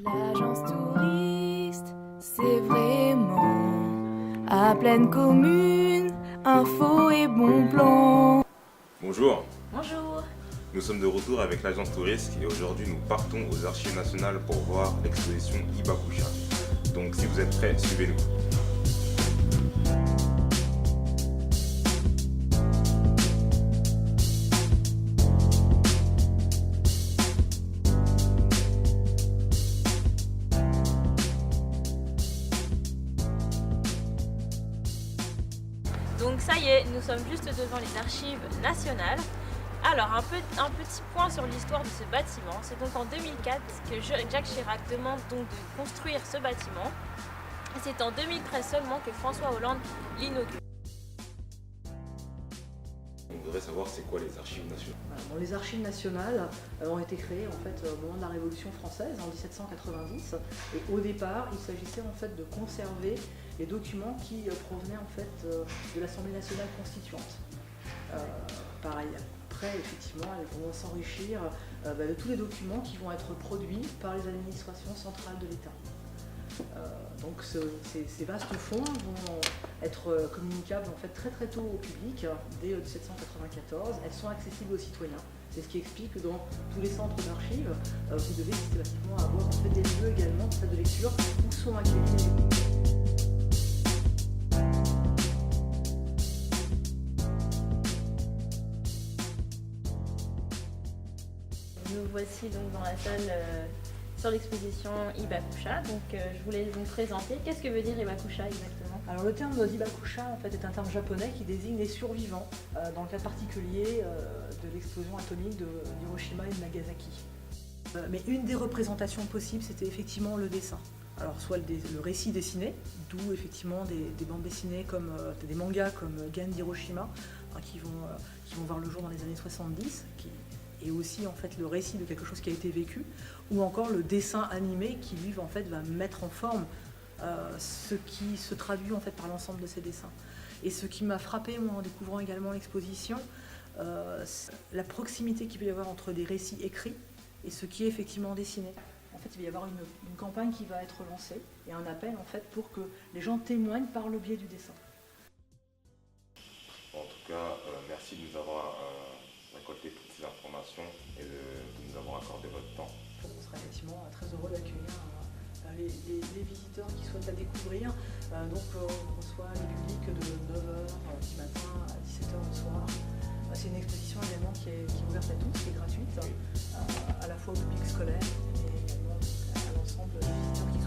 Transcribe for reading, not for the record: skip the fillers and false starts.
L'agence touriste, c'est vraiment à pleine commune, info et bon plan. Bonjour, Bonjour. nous sommes de retour avec l'agence touriste et aujourd'hui nous partons aux Archives nationales pour voir l'exposition Hibakusha. Donc si vous êtes prêts, suivez-nous. Donc ça y est, nous sommes juste devant les archives nationales. Alors un petit point sur l'histoire de ce bâtiment. C'est donc en 2004 que Jacques Chirac demande donc de construire ce bâtiment. Et c'est en 2013 seulement que François Hollande l'inaugure. On voudrait savoir c'est quoi les Archives nationales. Bon, les archives nationales ont été créées en fait au moment de la Révolution française en 1790 et au départ il s'agissait en fait de conserver les documents qui provenaient en fait de l'Assemblée nationale constituante. Pareil, après effectivement elles vont s'enrichir de tous les documents qui vont être produits par les administrations centrales de l'État. Donc ces vastes fonds vont être communicables en fait très tôt au public, dès 1794. Elles sont accessibles aux citoyens. C'est ce qui explique que dans tous les centres d'archives, vous devez systématiquement avoir en fait des lieux également de lecture où sont accueillis les... Nous voici donc dans la salle sur l'exposition Hibakusha. Donc je voulais vous présenter. Qu'est-ce que veut dire Hibakusha exactement? Alors le terme d'Hibakusha en fait est un terme japonais qui désigne les survivants dans le cas particulier de l'explosion atomique d'Hiroshima et de Nagasaki. Mais une des représentations possibles c'était effectivement le dessin. Alors soit le récit dessiné, d'où effectivement des bandes dessinées comme des mangas comme Gen d'Hiroshima qui vont voir le jour dans les années 70, et aussi en fait le récit de quelque chose qui a été vécu, ou encore le dessin animé qui lui en fait va mettre en forme ce qui se traduit en fait par l'ensemble de ces dessins. Et ce qui m'a frappé moi en découvrant également l'exposition, la proximité qu'il peut y avoir entre des récits écrits et ce qui est effectivement dessiné. En fait, il va y avoir une campagne qui va être lancée et un appel en fait pour que les gens témoignent par le biais du dessin. En tout cas, merci de nous avoir récolté toutes ces informations et de nous avoir accordé votre temps. On sera effectivement très heureux d'accueillir les visiteurs qui souhaitent la découvrir. Donc on reçoit les publics de 9h du matin à 17h le soir. C'est une exposition également qui est ouverte à tous, qui est gratuite, à la fois au public scolaire et également à l'ensemble des visiteurs qui